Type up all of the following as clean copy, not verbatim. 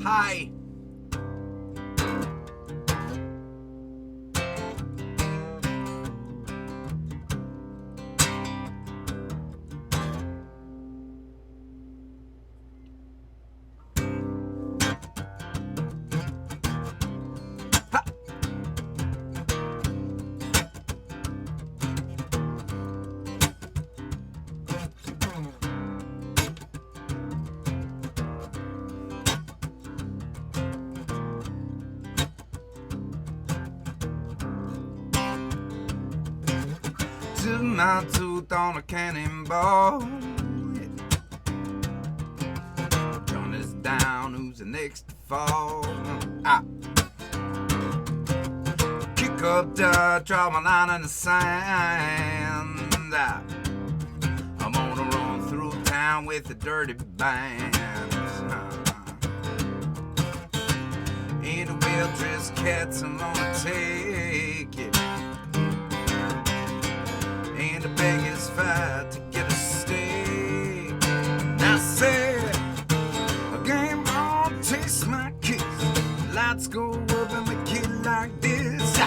Hi. To my tooth on a cannonball. Gun is down, who's the next to fall? Kick up dirt, draw my line in the sand. I'm gonna run through town with the dirty bands. Ain't a well-dressed cats, I'm gonna take it. And a beggar's fight to get a steak. I said, a game on, taste my kiss. Lights go up and we kill like this.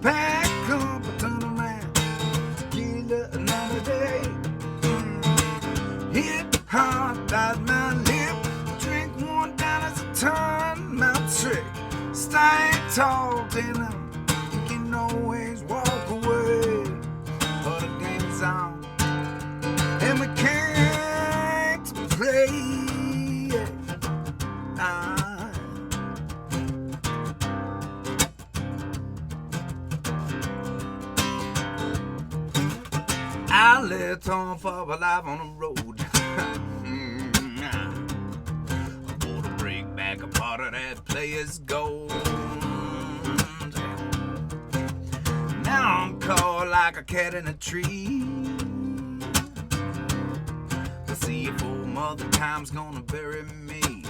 Pack up, I turn around, tequila another day. Hit hard, bite my lip. Drink one down as I turn my trick. Stand tall, then you can always walk away. But the game's on, and we can't play. I let on for my life on the road. I want to bring back a part of that player's gold. Now I'm caught like a cat in a tree. Let's see if old Mother Time's gonna bury me.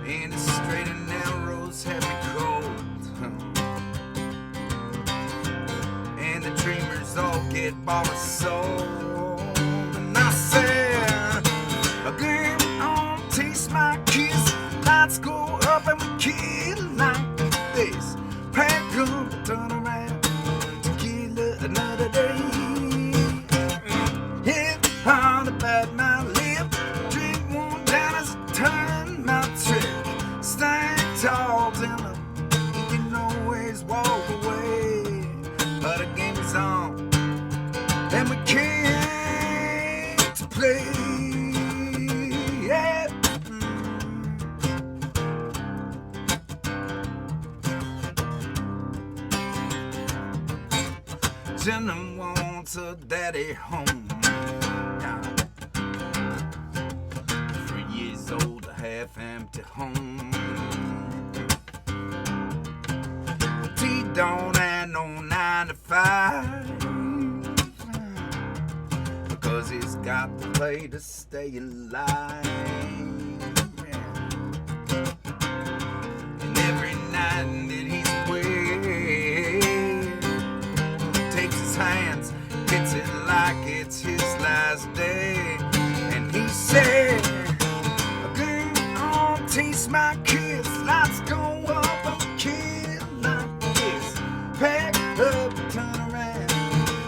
And the straight and narrows have me cold. And the dreamers all get bought and sold. And I said, a game on, taste my kiss. Lights go up and we kill like this. Pack up, turn around, tequila another day. Hit hard about my lip. Drink one down as I turn my trick. Stand tall, tell them you can always walk away. But the game is on, and we can't play. Yeah. Jenna wants her daddy home. 3 years old, a half-empty home. He don't have no 9 to 5 because he's got to play to stay alive. And every night that he's away, takes his hands, hits it like it's his last day. And he said, a game on, taste my kiss. Lights go up, I'm kill like this. Pack up, turn around,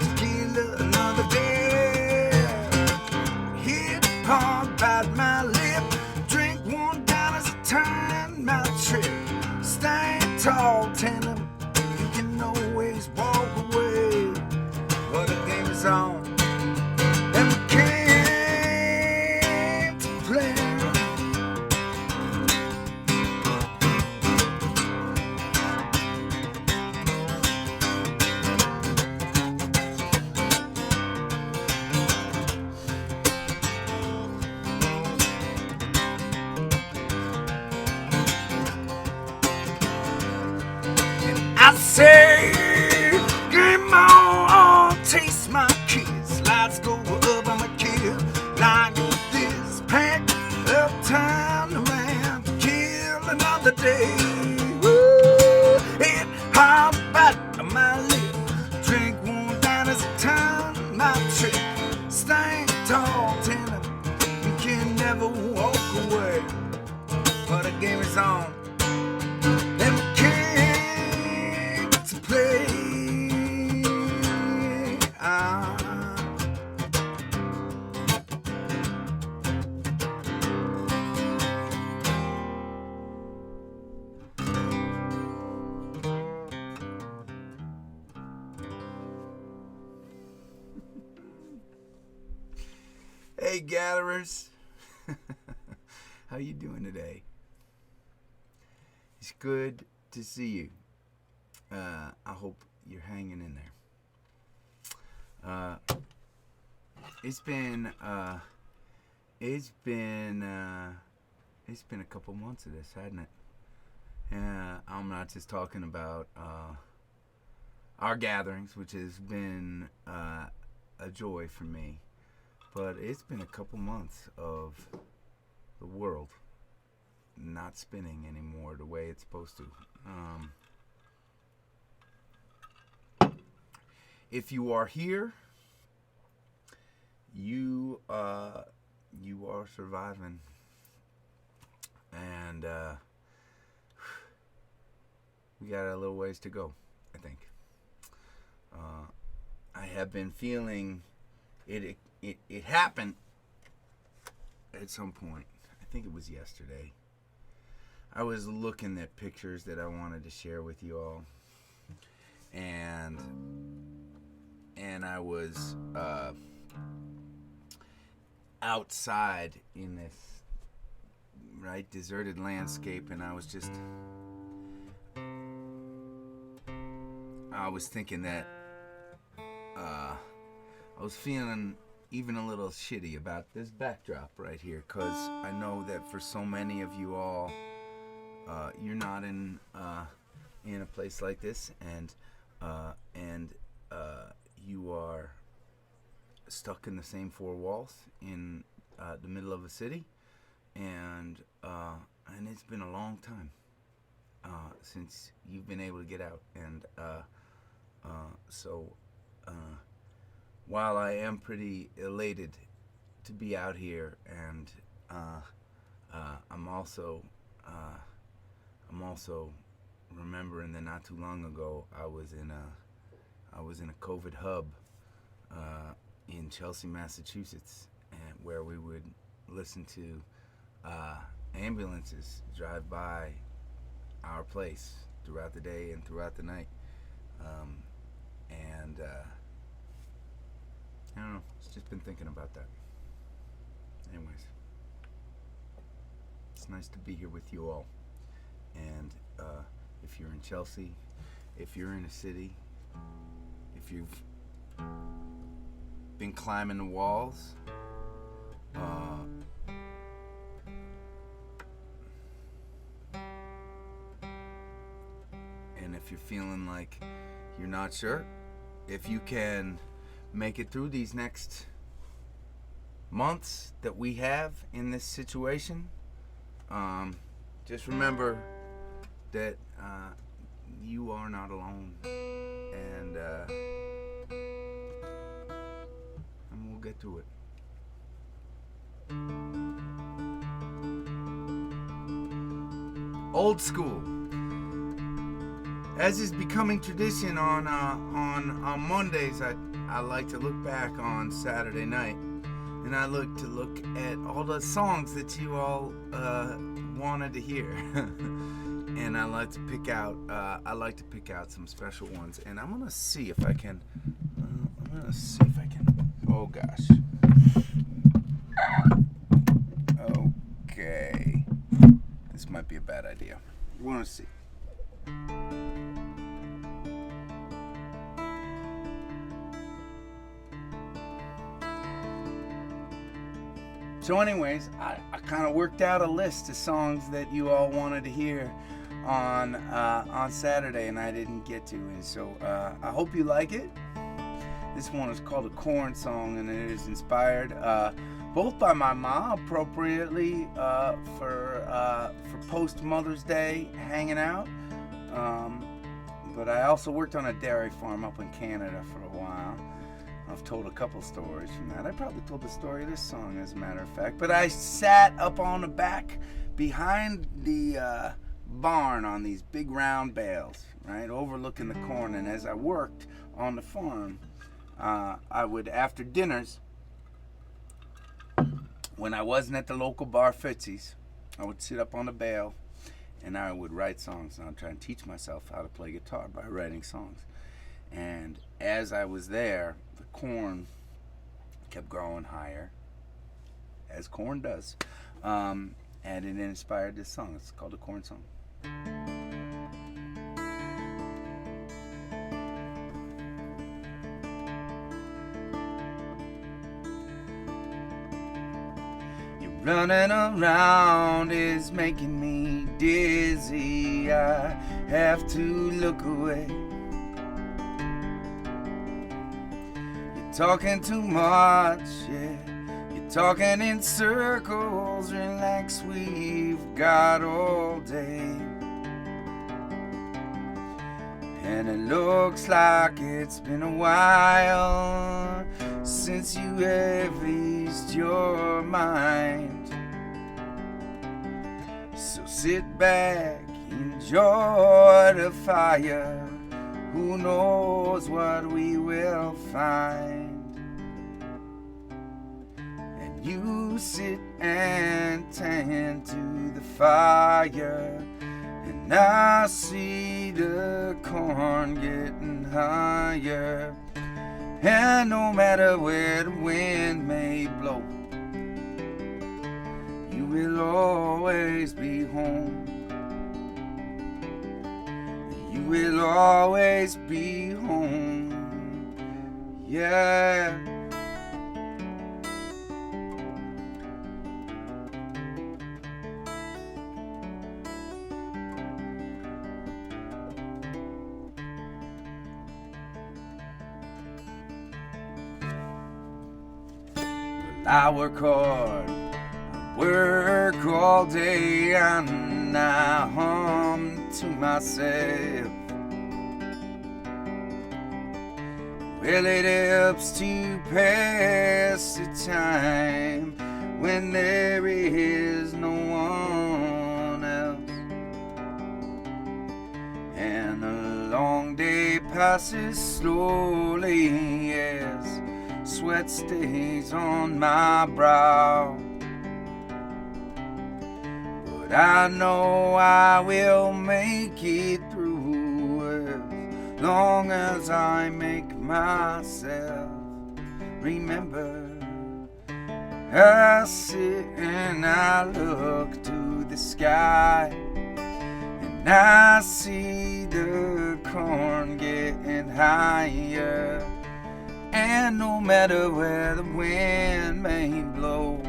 tequila another day. Hit hard, bite my lip. Drink one down as I turn my trick. Stand tall, tell him you can always walk away. But the game is on, and we can't play. I say, come on, taste my kiss. Lights go up, I'm a kid. Like this, pack up time to man, kill another day. Woo, it hard back to my lip. Drink one down as a time, my trick. Stand tall, tender, you can never walk away. But the game is on. And the king to play. Hey gatherers, how you doing today? It's good to see you. I hope you're hanging in there. It's been a couple months of this, hasn't it? I'm not just talking about our gatherings, which has been a joy for me, but it's been a couple months of the world not spinning anymore the way it's supposed to. If you are here, you are surviving, and we got a little ways to go, I think. I have been feeling it happened at some point. I think it was yesterday. I was looking at pictures that I wanted to share with you all, and I was outside in this deserted landscape, and I was thinking that I was feeling even a little shitty about this backdrop right here, because I know that for so many of you all, you're not in a place like this, and you are stuck in the same four walls in the middle of a city, and it's been a long time since you've been able to get out, and so while I am pretty elated to be out here, and I'm also remembering that not too long ago I was in a COVID hub in Chelsea, Massachusetts, and where we would listen to ambulances drive by our place throughout the day and throughout the night, and I don't know, it's just been thinking about that. Anyways, it's nice to be here with you all. And if you're in Chelsea, if you're in a city, if you've been climbing the walls, and if you're feeling like you're not sure if you can make it through these next months that we have in this situation, just remember that you are not alone, and we'll get through it. Old school. As is becoming tradition on Mondays, I like to look back on Saturday night, and I look at all the songs that you all wanted to hear, and I like to pick out some special ones, and I'm gonna see if I can. Oh gosh. Okay, this might be a bad idea. We want to see. So anyways, I kind of worked out a list of songs that you all wanted to hear on Saturday, and I didn't get to, and so I hope you like it. This one is called a corn song, and it is inspired both by my mom, appropriately for post Mother's Day hanging out. But I also worked on a dairy farm up in Canada for a while. I've told a couple stories from that. I probably told the story of this song, as a matter of fact. But I sat up on the back behind the barn on these big round bales, right, overlooking the corn. And as I worked on the farm, I would, after dinners, when I wasn't at the local bar Fitzy's, I would sit up on the bale and I would write songs. And I'd try and teach myself how to play guitar by writing songs. And as I was there, the corn kept growing higher, as corn does. And it inspired this song. It's called a corn song. Running around is making me dizzy. I have to look away. You're talking too much, yeah. You're talking in circles. Relax, we've got all day. And it looks like it's been a while since you have eased your mind. So sit back, enjoy the fire. Who knows what we will find? And you sit and tend to the fire, and I see the corn getting higher. And no matter where the wind may blow, you will always be home. You will always be home. Yeah. I work hard, I work all day, and I hum to myself. Well, it helps to pass the time when there is no one else. And a long day passes slowly as sweat stays on my brow. But I know I will make it through as long as I make myself remember. I sit and I look to the sky, and I see the corn getting higher. And no matter where the wind may blow,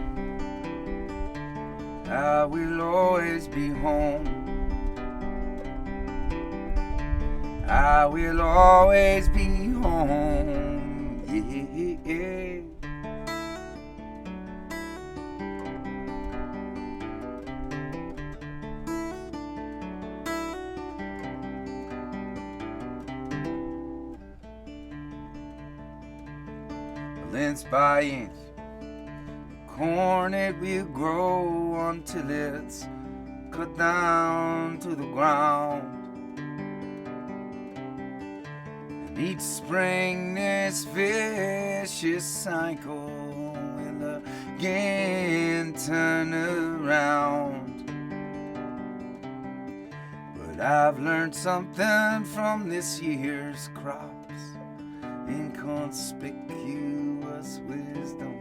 I will always be home. I will always be home. Yeah. Inch by inch, corn it will grow until it's cut down to the ground. And each spring this vicious cycle will again turn around. But I've learned something from this year's crops, inconspicuous wisdom,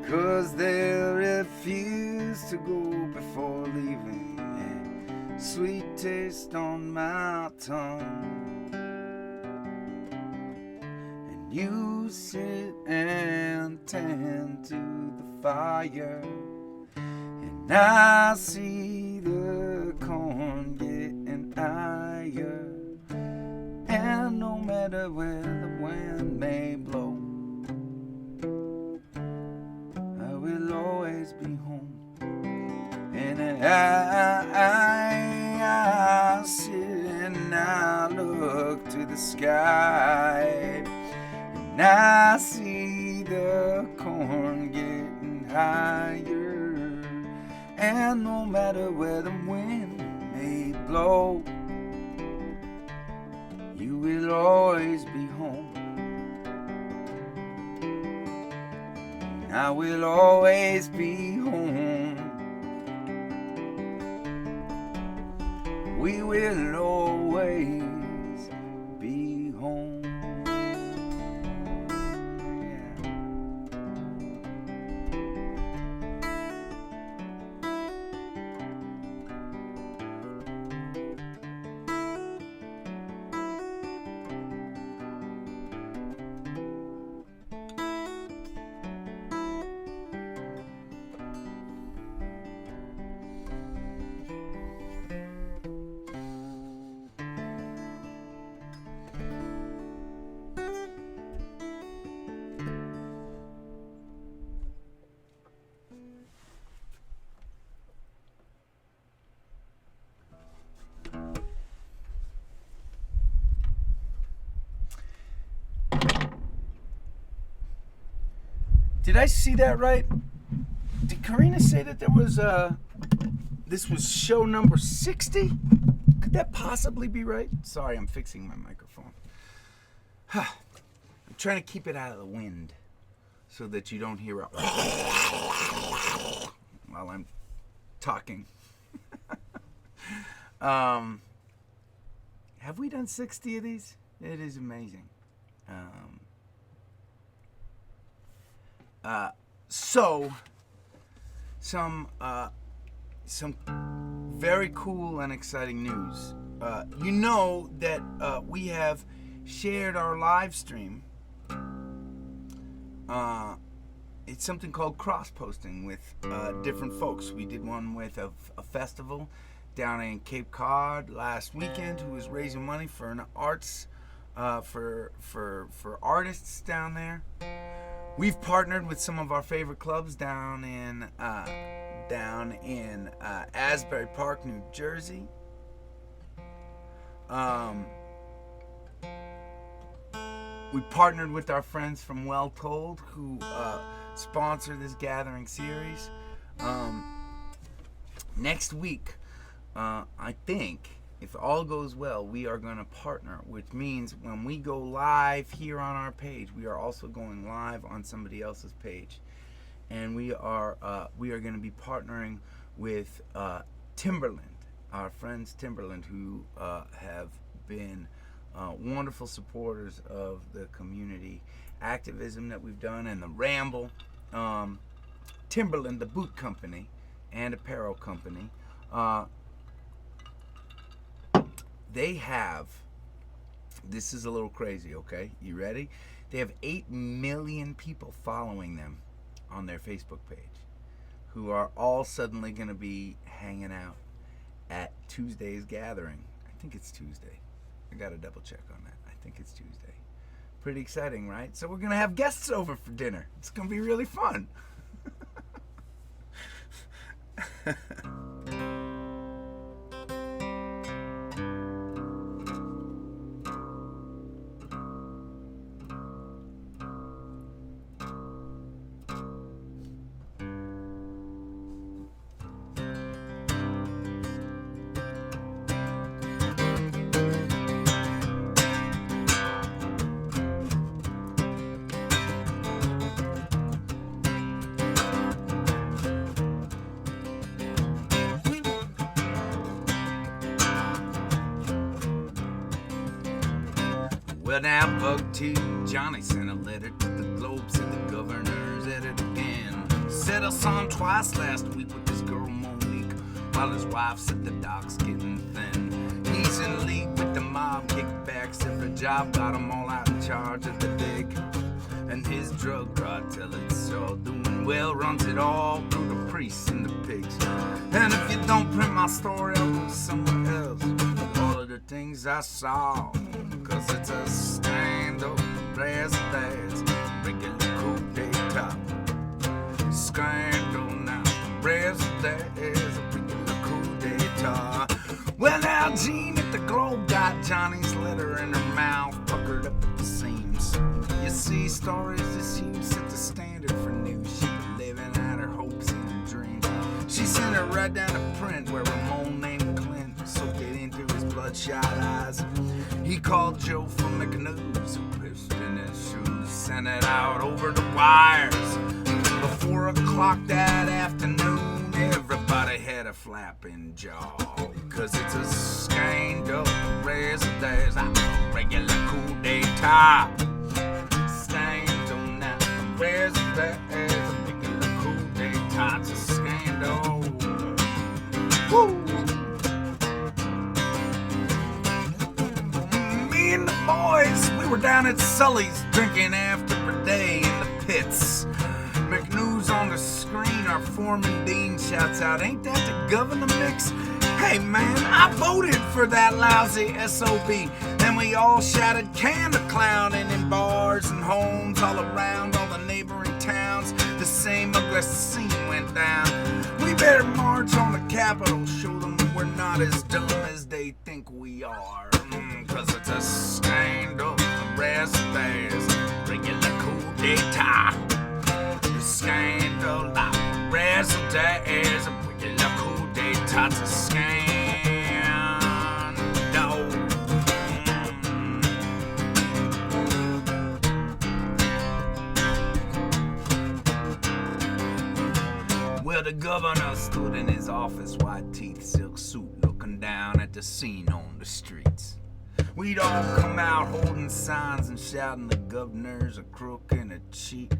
because they'll refuse to go before leaving a sweet taste on my tongue. And you sit and tend to the fire, and Now I see the corn getting higher, and no matter where the wind may blow, I will always be home. And I sit and I look to the sky, and I see the corn getting higher, and no matter where the wind may blow, you will always be home. I will always be home. We will always be home. Did I see that right? Did Karina say that there was this was show number 60? Could that possibly be right? Sorry, I'm fixing my microphone. I'm trying to keep it out of the wind so that you don't hear it while I'm talking. Have we done 60 of these? It is amazing. So some very cool and exciting news. You know that we have shared our live stream. It's something called cross-posting with different folks. We did one with a festival down in Cape Cod last weekend who was raising money for an arts for artists down there. We've partnered with some of our favorite clubs down in Asbury Park, New Jersey. We partnered with our friends from Well Told who sponsor this gathering series. Next week, I think, if all goes well, we are going to partner, which means when we go live here on our page, we are also going live on somebody else's page, and we are going to be partnering with Timberland, our friends Timberland, who have been wonderful supporters of the community activism that we've done and the Ramble. Timberland, the boot company and apparel company. They have, this is a little crazy, okay? You ready? They have 8 million people following them on their Facebook page who are all suddenly going to be hanging out at Tuesday's gathering. I think it's Tuesday. I got to double check on that. I think it's Tuesday. Pretty exciting, right? So we're going to have guests over for dinner. It's going to be really fun. Well, now Bug T. Johnny sent a letter to the Globe, said the governor's at it again. Said I saw him twice last week with this girl Monique, while his wife said the doc's getting thin. He's in league with the mob, kickbacks, every job got him all out in charge of the dig. And his drug cartel, it's all doing well, runs it all through the grease in the pigs. And if you don't print my story, I'll go somewhere else. All of the things I saw, cause it's a scandal. There's regular coup d'etat. Scandal now. There's a regular coup d'etat. Well, now Jean at the Globe got Johnny's letter in her mouth, puckered up at the seams. You see, stories this huge set the standard for news. She been living out her hopes and her dreams. She sent her right down to print where Ramon named Clint soaked it into his bloodshot eyes. He called Joe from McNews, who pissed in his shoes, sent it out over the wires. Before 4 o'clock that afternoon, everybody had a flapping jaw. Cause it's a scandal, there's a regular coup d'etat. Scandal now, there's a regular coup d'etat. It's a scandal. Woo! Me and the boys, we were down at Sully's drinking after a day in the pits. McNews on the screen, our foreman Dean shouts out, ain't that the governor mix? Hey man, I voted for that lousy SOB. And we all shouted can the clown, and in bars and homes all around all the neighboring towns, the same ugly scene went down. We better march on the Capitol, show them we're not as dumb as they think we are. Cause it's a scandal, there's regular coup d'etat. Scandal, there's a regular coup d'etat. It's a scandal. Well, the governor stood in his office, white teeth, silk suit, looking down at the scene on the streets. We'd all come out holding signs and shouting the governor's a crook and a cheat.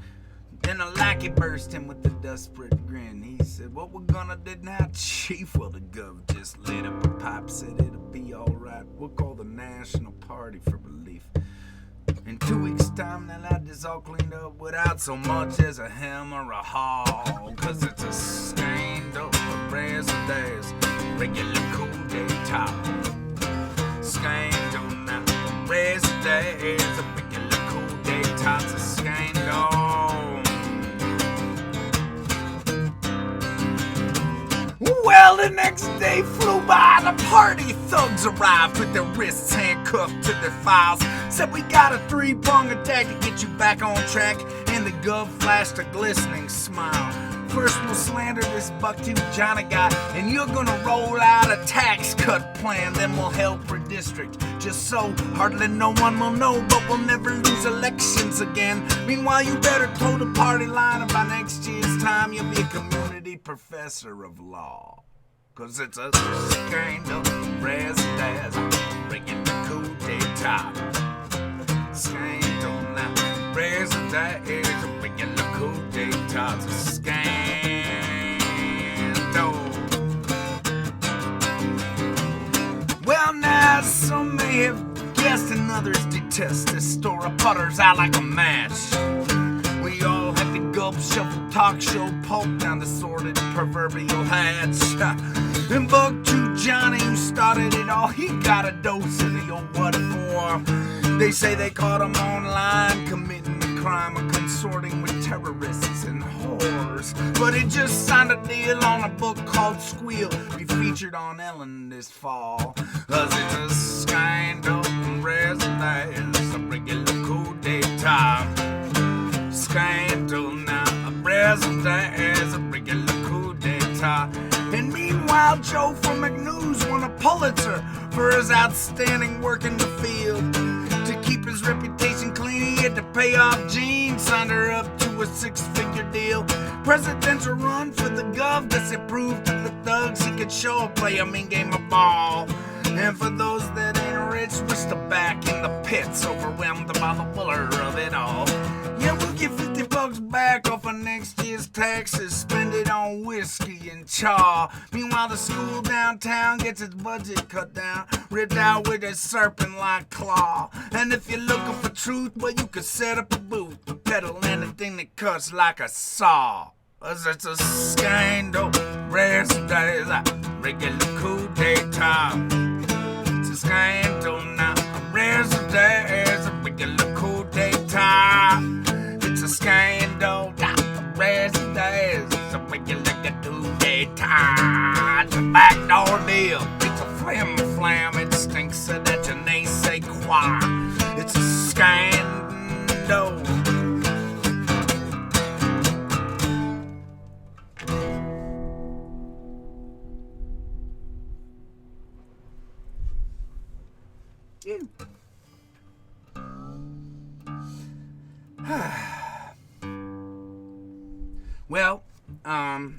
Then a lackey burst in with a desperate grin. He said, what we're gonna do now, chief? Well, the gov just lit up a pipe, said it'll be alright. We'll call the National Party for relief. In 2 weeks' time, they'll have this all cleaned up without so much as a hem or a haul. Cause it's a scandal, there's regular coup d'etat. Scandal now, there's a regular coup d'etat. It's a scandal. Well, the next day flew by. The party thugs arrived with their wrists handcuffed to their files. Said we got a 3-prong attack to get you back on track. And the gov flashed a glistening smile. First we'll slander this buck-tooth Johnny guy, and you're gonna roll out a tax cut plan. Then we'll help for district, just so hardly no one will know, but we'll never lose elections again. Meanwhile, you better toe the party line, and by next year's time you'll be a community professor of law. Cause it's a scandal, there's a regular coup d'etat. Scandal now, there's a regular coup d'etat. It's a scandal. Well, now some may have guessed and others detest this store of butters out like a match. We all had to gulp, shuffle, talk show, pulp down the sordid proverbial hatch. And Buck-Tooth Johnny, who started it all, he got a dose of the old what for. They say they caught him online committing the crime of consorting with terrorists and whores. But he just signed a deal on a book called Squeal, be featured on Ellen this fall. Cause it's a scandal, there's a regular coup d'etat. Scandal now, there's a regular coup d'etat. And meanwhile, Joe from McNews won a Pulitzer for his outstanding work in the field. To keep his reputation clean, he had to pay off Jean, signed her up to a 6-figure deal. Presidential run for the gov, guess it proved to the thugs he could show play a mean game of ball. And for those that ain't rich, we're still back in the pits, overwhelmed by the willer of it all. Yeah, we'll get $50 back off of next year's taxes, spend it on whiskey and chaw. Meanwhile, the school downtown gets its budget cut down, ripped out with a serpent-like claw. And if you're looking for truth, well, you could set up a booth, peddle anything that cuts like a saw. It's a scandal. Rest days, a regular coup d'etat. It's a scandal now. Rest days, a regular coup d'etat. It's a scandal now. Rest days, it's a regular coup d'etat. It's a backdoor deal. It's a flam. It stinks of that je ne sais quoi. It's a scandal. Well, I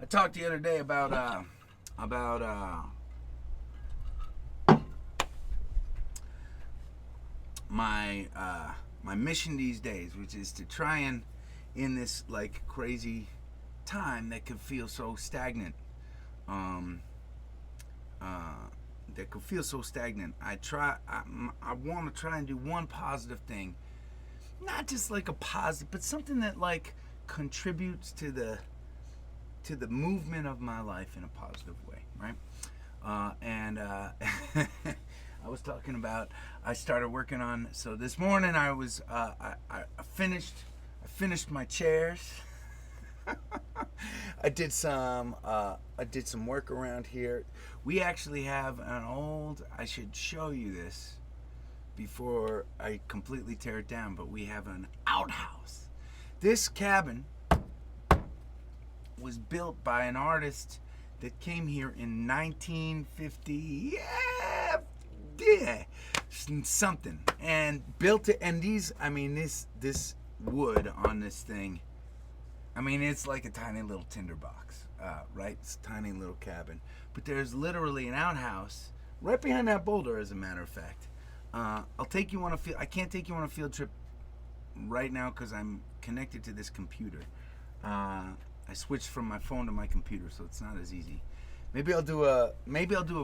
talked the other day about my mission these days, which is to try and, in this like crazy time that could feel so stagnant, I want to try and do one positive thing, not just like a positive, but something that like contributes to the movement of my life in a positive way, right? I was talking about, I started working on, so this morning I was I finished my chairs. I did some work around here. We actually have an old, I should show you this before I completely tear it down, but we have an outhouse. This cabin was built by an artist that came here in 1950, something, and built it. And these, I mean, this wood on this thing, I mean, it's like a tiny little tinderbox, right? It's a tiny little cabin. But there's literally an outhouse right behind that boulder, as a matter of fact. I'll take you on a field. I can't take you on a field trip right now because I'm connected to this computer. I switched from my phone to my computer, so it's not as easy. Maybe I'll do a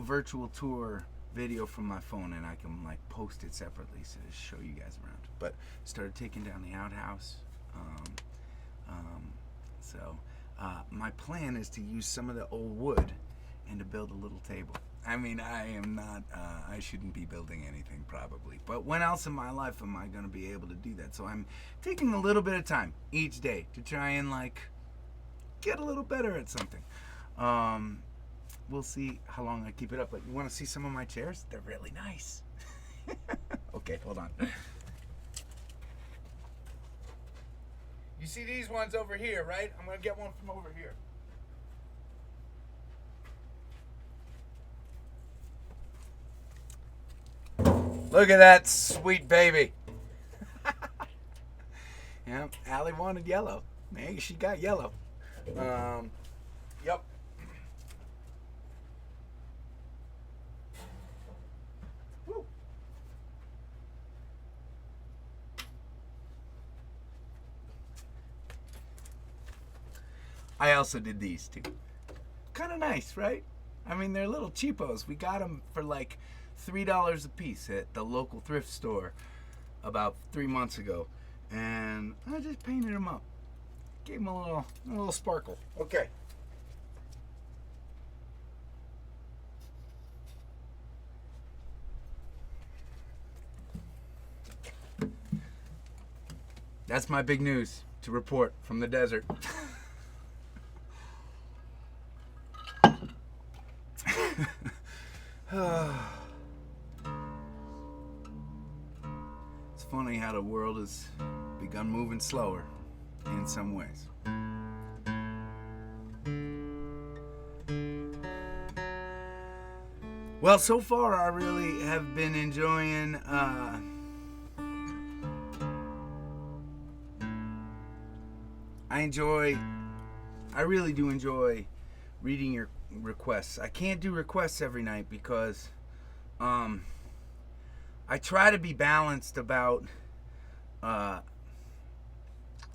virtual tour video from my phone, and I can like post it separately to show you guys around. But started taking down the outhouse. So my plan is to use some of the old wood and to build a little table. I mean, I am not, I shouldn't be building anything probably, but when else in my life am I going to be able to do that? So I'm taking a little bit of time each day to try and like get a little better at something. We'll see how long I keep it up, but you want to see some of my chairs? They're really nice. Okay, hold on. You see these ones over here, right? I'm going to get one from over here. Look at that sweet baby. Yeah, Allie wanted yellow. Man, she got yellow. Yep. Woo. I also did these too. Kind of nice, right? I mean, they're little cheapos. We got them for like $3 a piece at the local thrift store about 3 months ago, and I just painted them up. Gave them a little sparkle. Okay. That's my big news to report from the desert. It's funny how the world has begun moving slower in some ways. Well, so far I really have been enjoying I really do enjoy reading your requests. I can't do requests every night because I try to be balanced about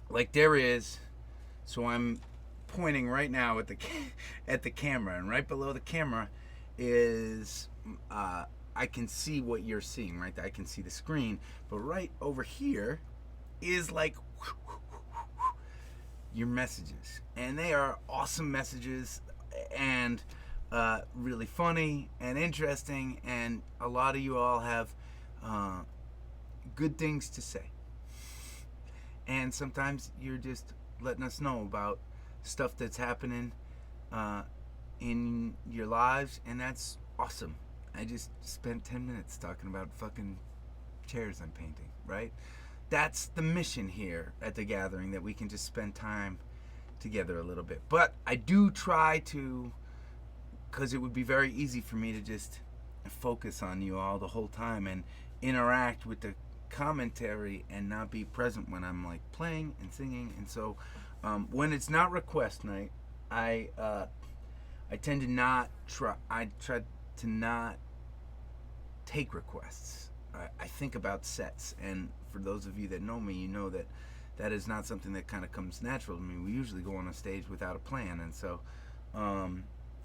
like there is, so I'm pointing right now at the camera, and right below the camera is I can see what you're seeing, right? I can see the screen, but right over here is like your messages, and they are awesome messages, and really funny and interesting, and a lot of you all have good things to say, and sometimes you're just letting us know about stuff that's happening in your lives, and that's awesome. I just spent 10 minutes talking about fucking chairs I'm painting, right? That's the mission here at the gathering, that we can just spend time together a little bit. But I do try to, because it would be very easy for me to just focus on you all the whole time and interact with the commentary and not be present when I'm like playing and singing. And so when it's not request night, I tend to not try. I try to not take requests. I think about sets, and for those of you that know me, you know that that is not something that kind of comes natural to me. We usually go on a stage without a plan, and so,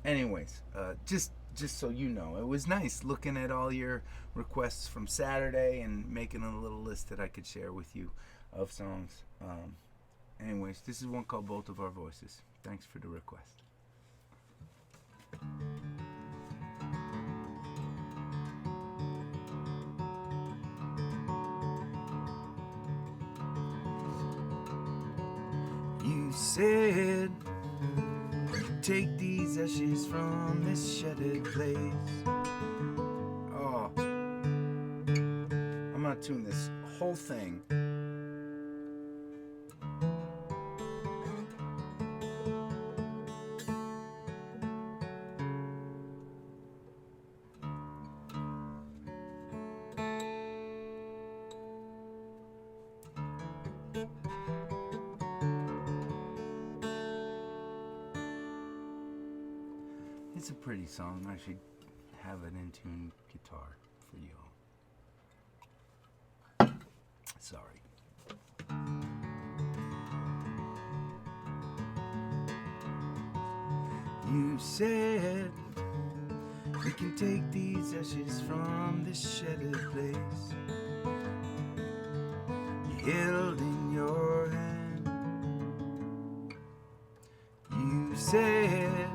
anyways, just so you know, it was nice looking at all your requests from Saturday and making a little list that I could share with you of songs. Anyways, this is one called Both of Our Voices. Thanks for the request. You said, take these ashes from this shattered place. Oh, I'm gonna tune this whole thing. It's a pretty song. I should have an in-tune guitar for you all. Sorry. You said we can take these ashes from this shattered place. You held in your hand. You said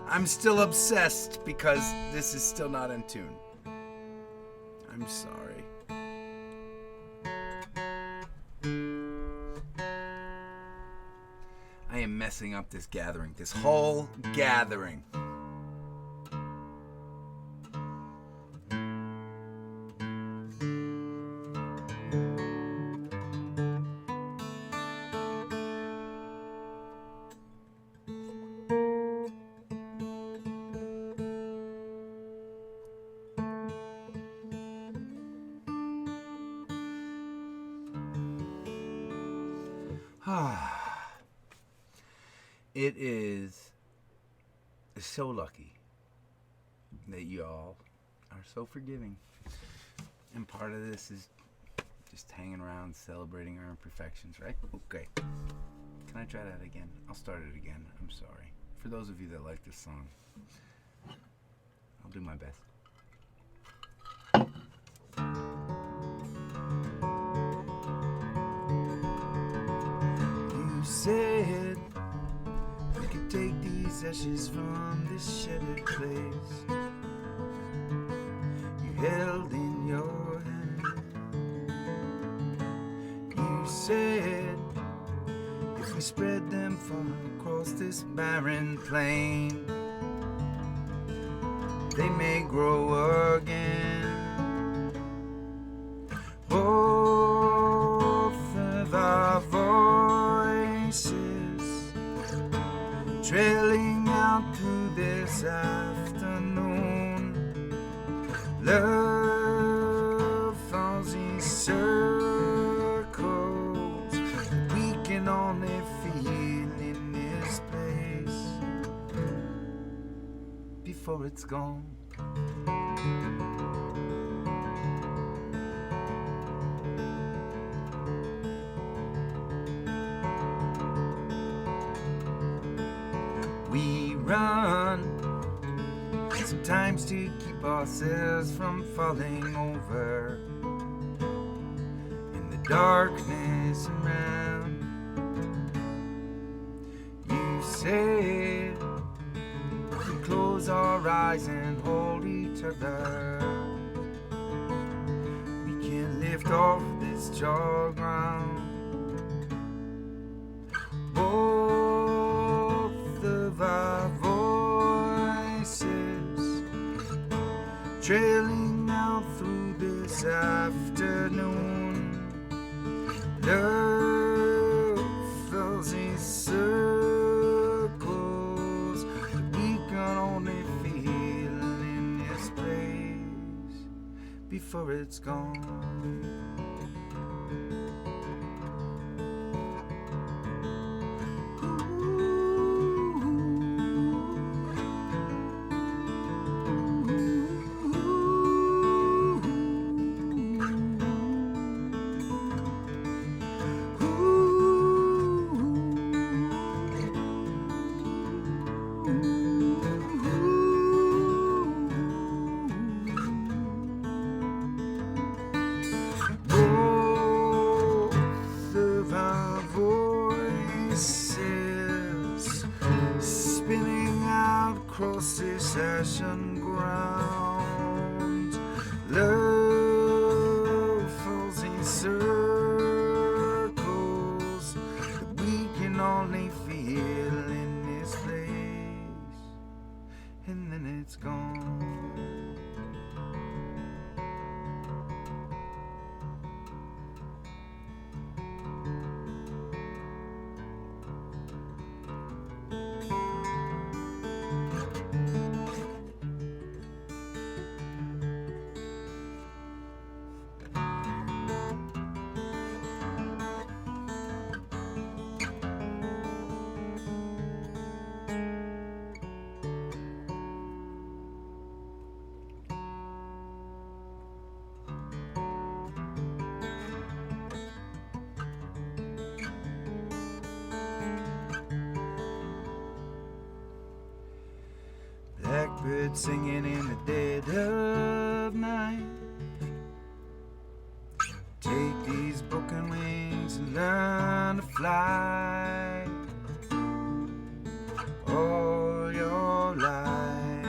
I'm still obsessed because this is still not in tune. I'm sorry. I am messing up this gathering, this whole gathering. It is so lucky that you all are so forgiving. And part of this is just hanging around, celebrating our imperfections, right? Okay. Can I try that again? I'll start it again. I'm sorry. For those of you that like this song, I'll do my best. You said we could take these ashes from this shattered place. You held in your hand. You said if we spread them far across this barren plain, they may grow again. Both of our voices trailing out through this afternoon. Love falls in circles. We can only feel in this place before it's gone. We run times to keep ourselves from falling over in the darkness around. You said we close our eyes and hold each other. We can't lift off this jaw ground. Both of our voices trailing out through this afternoon. Love fills these circles that we can only feel in this place before it's gone. Spinning out across this ashen ground. Love falls in circles that we can only feel in this place, and then it's gone. Blackbird singing in the dead of night. Take these broken wings and learn to fly all your life.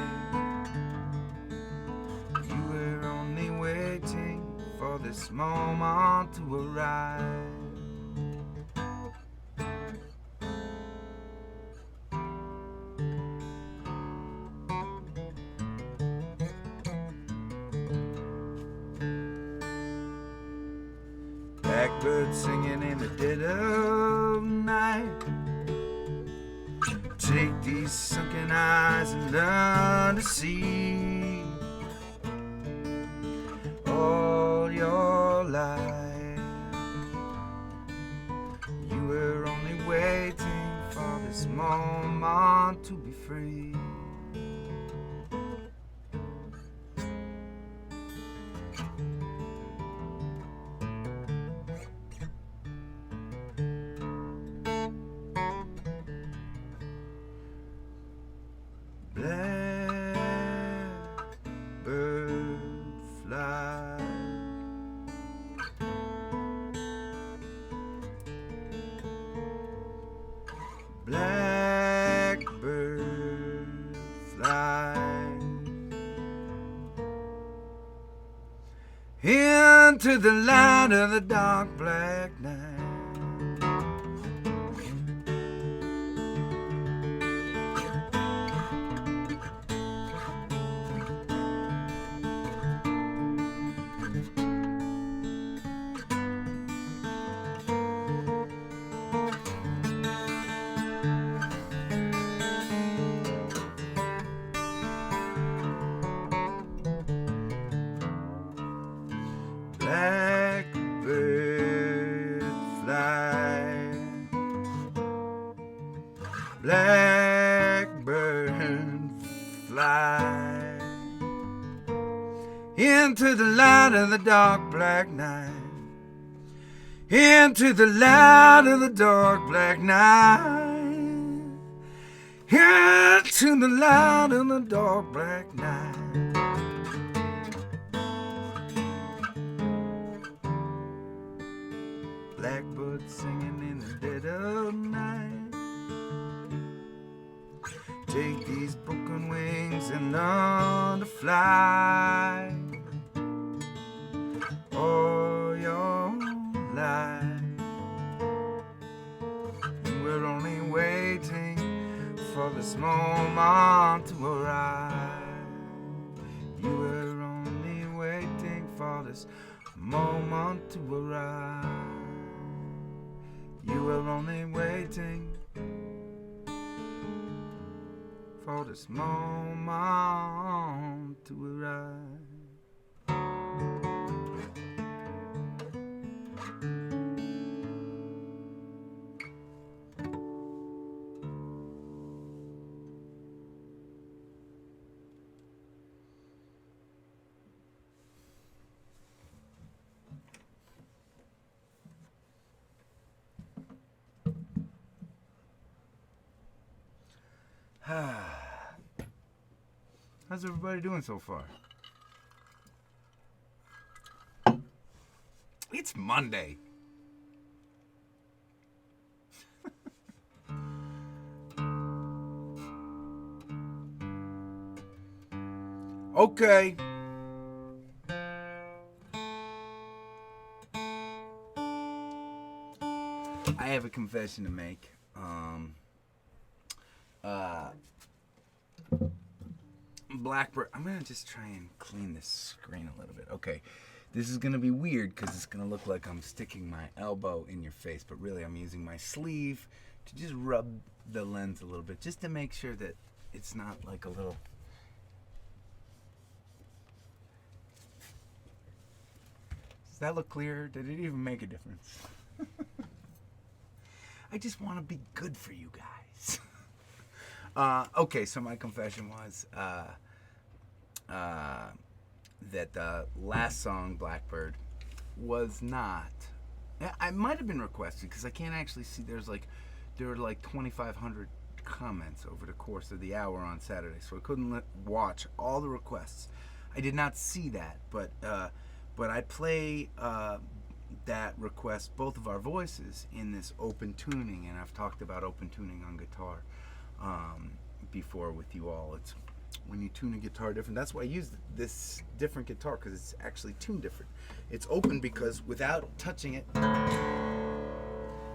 You were only waiting for this moment to arrive. Blackbird singing in the dead of night. Take these sunken eyes and learn to see all your life. You were only waiting for this moment to be free. Blackbird fly. Blackbird fly into the light of the dark black night. Blackbird fly, blackbird fly into the light of the dark black night, into the light of the dark black night, Into the light of the dark black night. Blackbird singing in the dead of night. Take these broken wings and learn to fly all your life. You were only waiting for this moment to arrive. You were only waiting for this moment to arrive. You were only waiting for this moment to arrive. How's everybody doing so far? It's Monday. Okay. I have a confession to make. Blackbird. I'm gonna just try and clean this screen a little bit. Okay, this is gonna be weird because it's gonna look like I'm sticking my elbow in your face, but really I'm using my sleeve to just rub the lens a little bit, just to make sure that it's not like a little. Does that look clear? Did it even make a difference? I just want to be good for you guys. Okay, so my confession was that the last song, Blackbird, was not. I might have been requested because I can't actually see. There were like 2,500 comments over the course of the hour on Saturday, so I couldn't watch all the requests. I did not see that, but I play that request both of our voices in this open tuning, and I've talked about open tuning on guitar before with you all. It's when you tune a guitar different. That's why I use this different guitar, because it's actually tuned different. It's open because without touching it,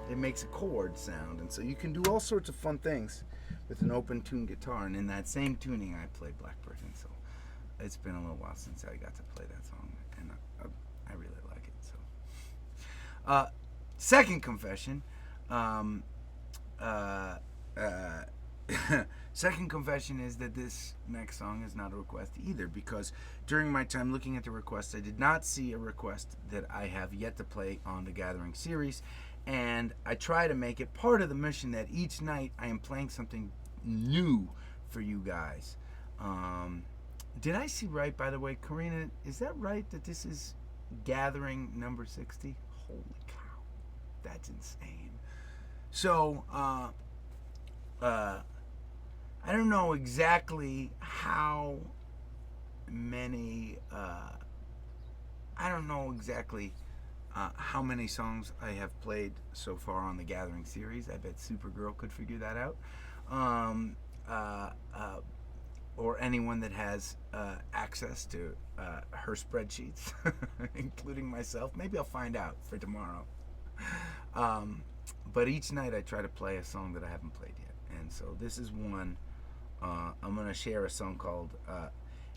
it makes a chord sound, and so you can do all sorts of fun things with an open tuned guitar. And in that same tuning, I play Blackbird, and so it's been a little while since I got to play that song, and I really like it. So, second confession. Second confession is that this next song is not a request either, because during my time looking at the requests, I did not see a request that I have yet to play on the Gathering series, and I try to make it part of the mission that each night I am playing something new for you guys. Did I see right, by the way, Karina, is that right that this is Gathering number 60? Holy cow, that's insane. So, I don't know exactly how many, how many songs I have played so far on the Gathering series. I bet Supergirl could figure that out. Or anyone that has access to her spreadsheets, including myself. Maybe I'll find out for tomorrow. But each night I try to play a song that I haven't played yet. And so this is one. I'm going to share a song called,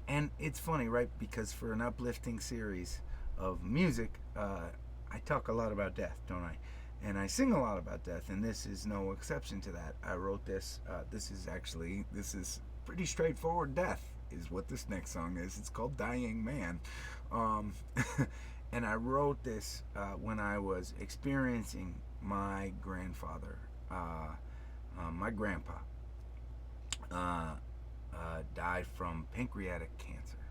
and it's funny, right? Because for an uplifting series of music, I talk a lot about death, don't I? And I sing a lot about death, and this is no exception to that. I wrote this. This is pretty straightforward. Death is what this next song is. It's called Dying Man. And I wrote this when I was experiencing my grandfather, my grandpa, died from pancreatic cancer,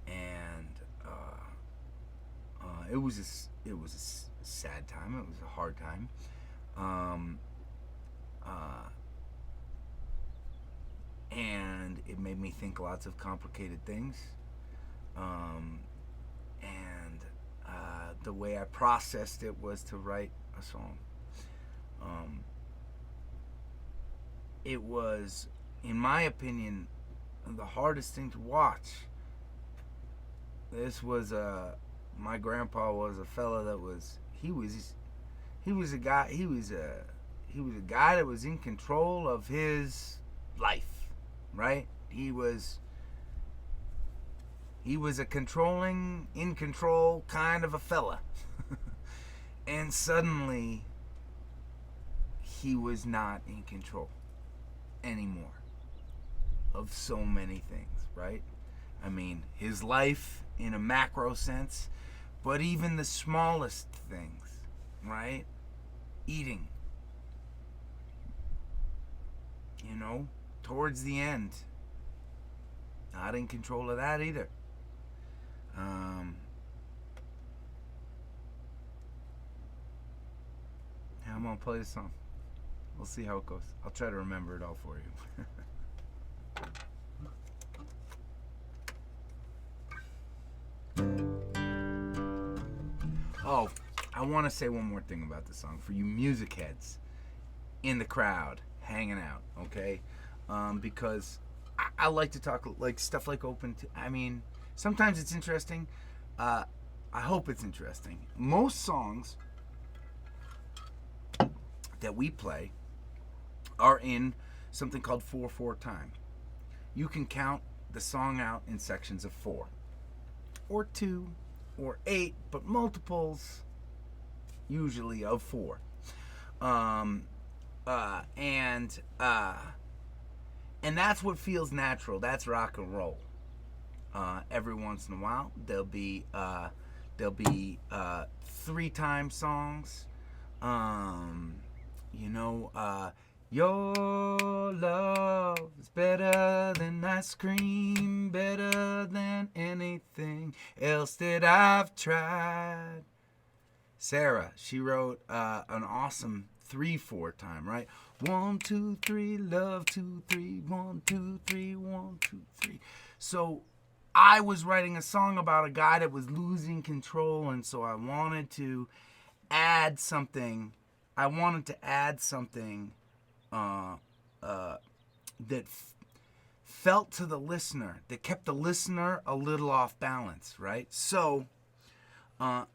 and it was a sad time. It was a hard time, and it made me think lots of complicated things. And the way I processed it was to write a song. It was, in my opinion, the hardest thing to watch. This was my grandpa was a fella that was he was a guy that was in control of his life, right? He was a controlling, in control kind of a fella. And suddenly he was not in control anymore of so many things, right? I mean, his life in a macro sense, but even the smallest things, right? Eating, towards the end, not in control of that either. I'm gonna play the song. We'll see how it goes. I'll try to remember it all for you. Oh, I want to say one more thing about the song for you music heads in the crowd hanging out, okay? Because I like to talk like stuff like open to. I mean, sometimes it's interesting. I hope it's interesting. Most songs that we play are in something called 4/4 time. You can count the song out in sections of 4 or 2 or 8, but multiples usually of 4. And that's what feels natural. That's rock and roll. Every once in a while there'll be 3-time songs. Your love is better than ice cream, better than anything else that I've tried. Sarah, she wrote an awesome 3/4 time, right? 1, 2, 3, love 2, 3, 1, 2, 3, 1, 2, 3. So I was writing a song about a guy that was losing control, and so I wanted to add something. That felt to the listener, that kept the listener a little off balance, right? So,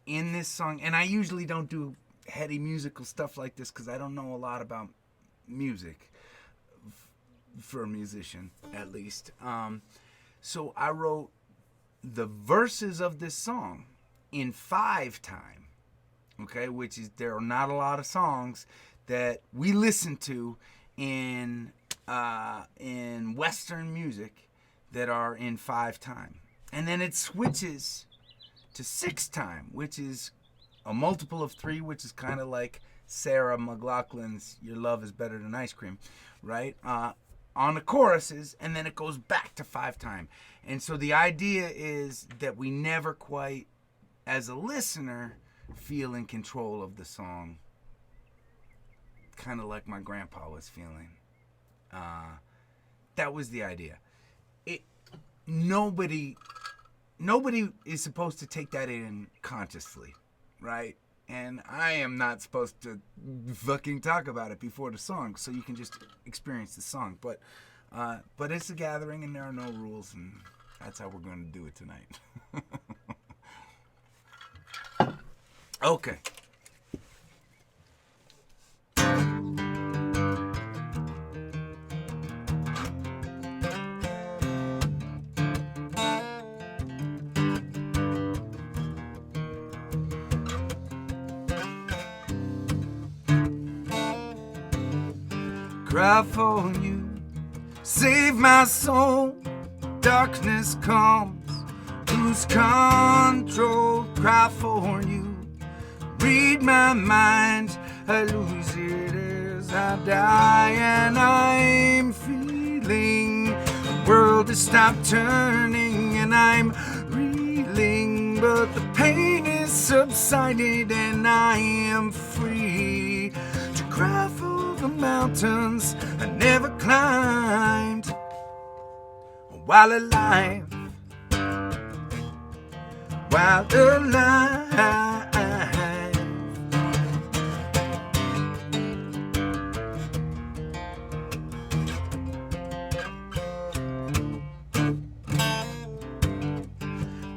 in this song, and I usually don't do heady musical stuff like this because I don't know a lot about music, for a musician, at least. So I wrote the verses of this song in 5 time, okay? Which is, there are not a lot of songs that we listen to in Western music that are in 5 time. And then it switches to 6 time, which is a multiple of 3, which is kind of like Sarah McLachlan's Your Love is Better Than Ice Cream, right? On the choruses, and then it goes back to 5 time. And so the idea is that we never quite, as a listener, feel in control of the song, kind of like my grandpa was feeling. That was the idea. Nobody is supposed to take that in consciously, right? And I am not supposed to fucking talk about it before the song, so you can just experience the song. But it's a gathering, and there are no rules, and that's how we're going to do it tonight. Okay. Cry for you, save my soul. Darkness comes, lose control. Cry for you, read my mind. I lose it as I die, and I'm feeling the world has stopped turning, and I'm reeling, but the pain is subsided, and I am free to cry for the mountains I never climbed. while alive, while alive.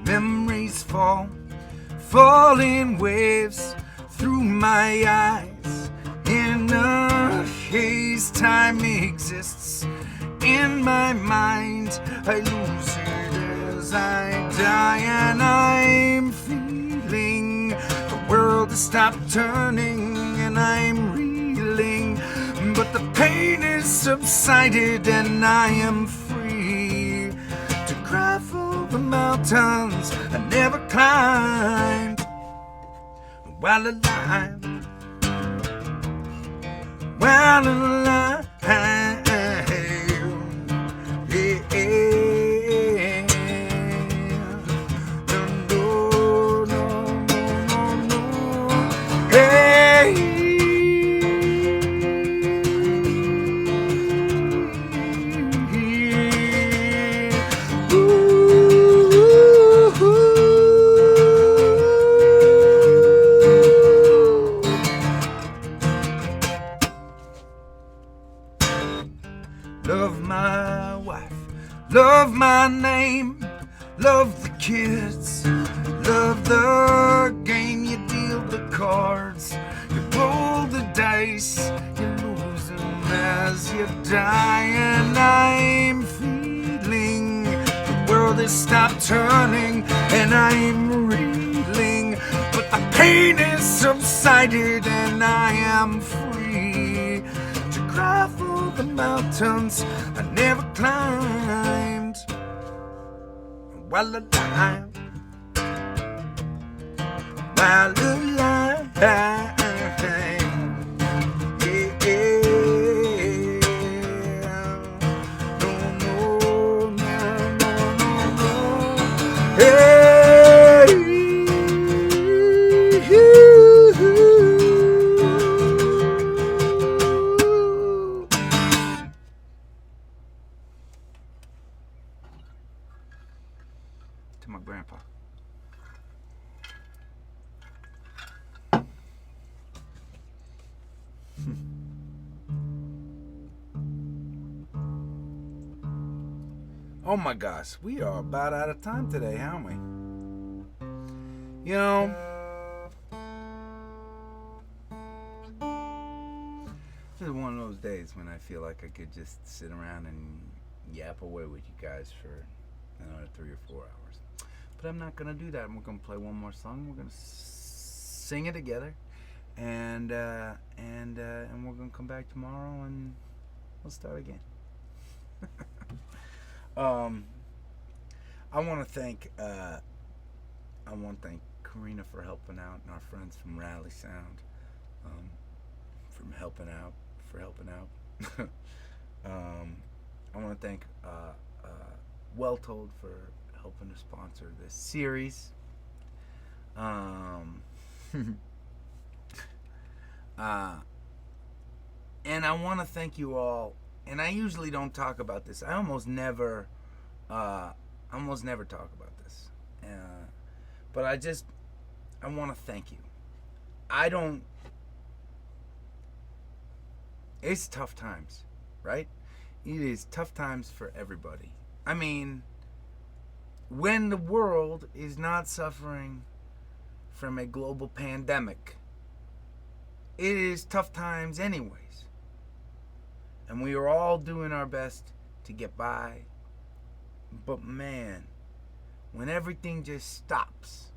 Memories fall in waves through my eyes. In a haze, time exists in my mind. I lose it as I die, and I'm feeling the world has stopped turning, and I'm reeling. But the pain is subsided, and I am free to cry for the mountains I never climbed. While alive, while alive, yeah. No, no, no, no, no. Hey. Love my wife, love my name, love the kids, love the game. You deal the cards, you roll the dice, you lose them as you die. And I'm feeling the world has stopped turning, and I'm reeling. But the pain is subsided, and I am free to cry for the mountains I never climbed. While alive, while alive, yeah. No, no, no, no, no, no. Hey, to my grandpa. Oh my gosh, we are about out of time today, aren't we? You know, this is one of those days when I feel like I could just sit around and yap away with you guys for another 3 or 4 hours. But I'm not going to do that. We're going to play one more song. We're going to sing it together. And we're going to come back tomorrow and we'll start again. I want to thank Karina for helping out, and our friends from Rally Sound for helping out. I want to thank Well Told for helping to sponsor this series. And I want to thank you all. And I usually don't talk about this. I almost never talk about this. But I want to thank you. It's tough times, right? It is tough times for everybody. I mean, when the world is not suffering from a global pandemic, it is tough times anyways. And we are all doing our best to get by. But man, when everything just stops,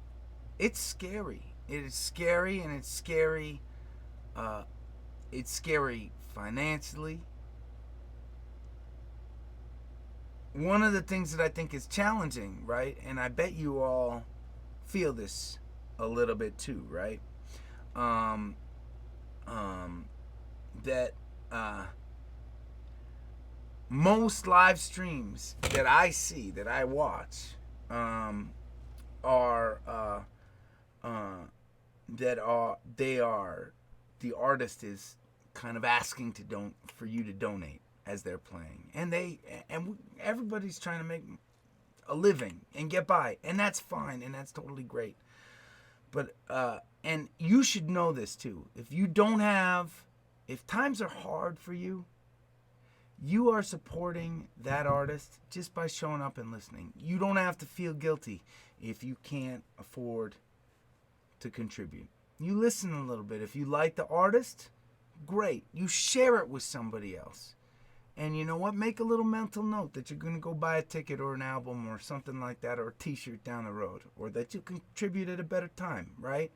it's scary. It is scary, and it's scary. It's scary financially. One of the things that I think is challenging, right? And I bet you all feel this a little bit too, right? That most live streams that I see, that I watch, the artist is kind of asking for you to donate. as they're playing, and everybody's trying to make a living and get by, and that's fine, and that's totally great. But and you should know this too. If times are hard for you, you are supporting that artist just by showing up and listening. You don't have to feel guilty if you can't afford to contribute. You listen a little bit. If you like the artist, great. You share it with somebody else. And you know what? Make a little mental note that you're going to go buy a ticket or an album or something like that, or a t-shirt down the road, or that you contribute at a better time, right?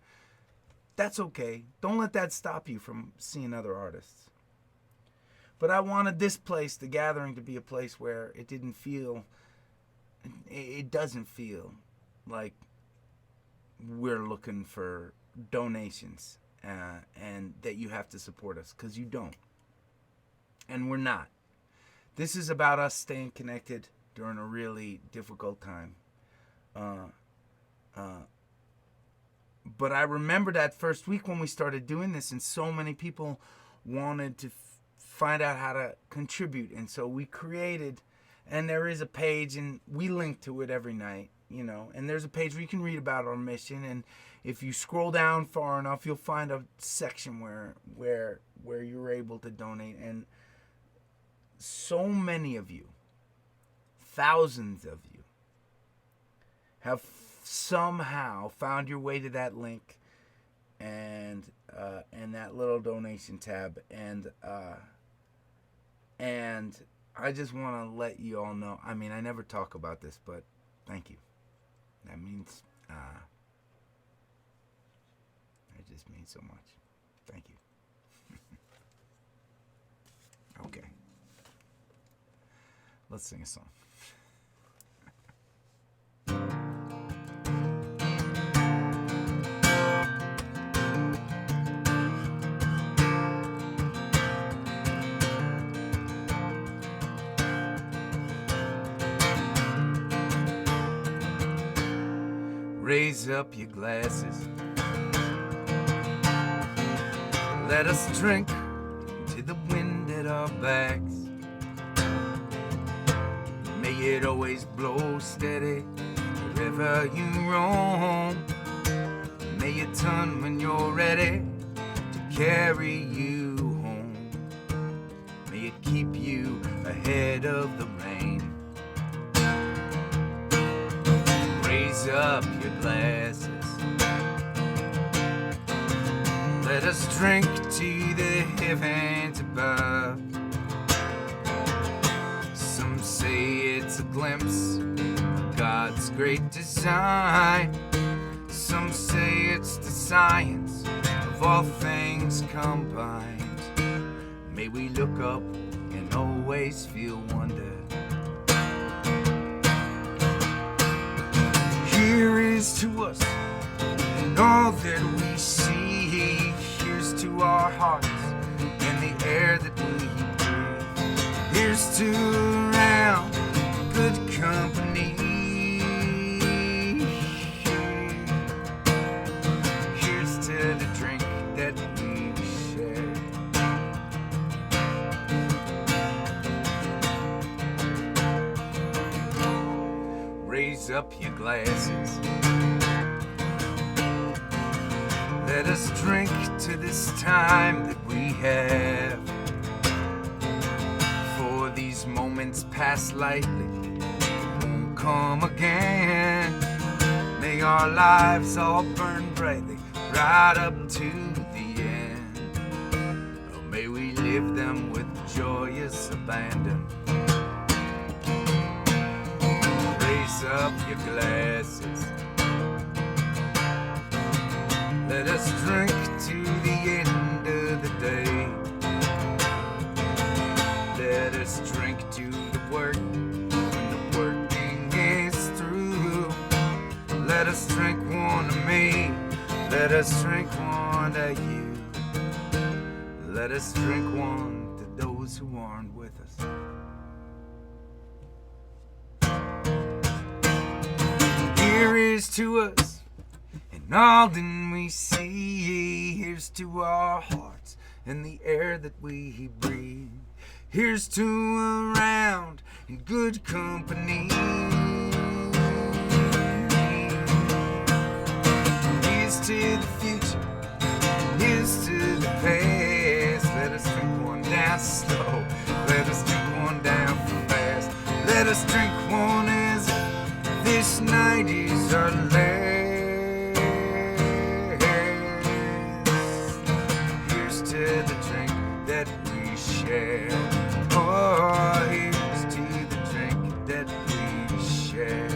That's okay. Don't let that stop you from seeing other artists. But I wanted this place, the gathering, to be a place where it doesn't feel like we're looking for donations and that you have to support us, because you don't. And we're not. This is about us staying connected during a really difficult time. But I remember that first week when we started doing this, and so many people wanted to find out how to contribute. And so we created, and there is a page, and we link to it every night, and there's a page where you can read about our mission. And if you scroll down far enough, you'll find a section where you're able to donate. And so many of you, thousands of you, have somehow found your way to that link and that little donation tab, and I just want to let you all know. I mean, I never talk about this, but thank you. That means it just means so much. Thank you. Okay. Let's sing a song. Raise up your glasses. Let us drink to the wind at our backs. May it always blow steady wherever you roam. May it turn when you're ready to carry you home. May it keep you ahead of the rain. Raise up your glasses. Let us drink to the heavens above. Some say it's a glimpse of God's great design. Some say it's the science of all things combined. May we look up and always feel wonder. Here is to us and all that we see. Here's to our hearts and the air that we breathe. Here's to around good company. Here's to the drink that we share. Raise up your glasses. Let us drink to this time that we have. For these moments pass lightly, won't come again. May our lives all burn brightly right up to the end. Or may we live them with joyous abandon. Raise up your glasses. Let us drink to the end of the day. Let us drink to the work when the working is through. Let us drink one to me. Let us drink one to you. Let us drink one to those who aren't with us. Here is to us and all that we see. Here's to our hearts and the air that we breathe. Here's to a round in good company. Here's to the future, here's to the past. Let us drink one down slow, let us drink one down fast. Let us drink one as if this night is our last. Here's to the drink that we share. Oh, here's to the drink that we share.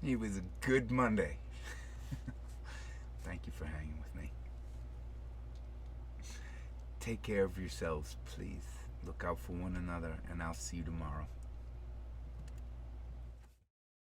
It was a good Monday. Thank you for hanging with me. Take care of yourselves, please. Look out for one another, and I'll see you tomorrow.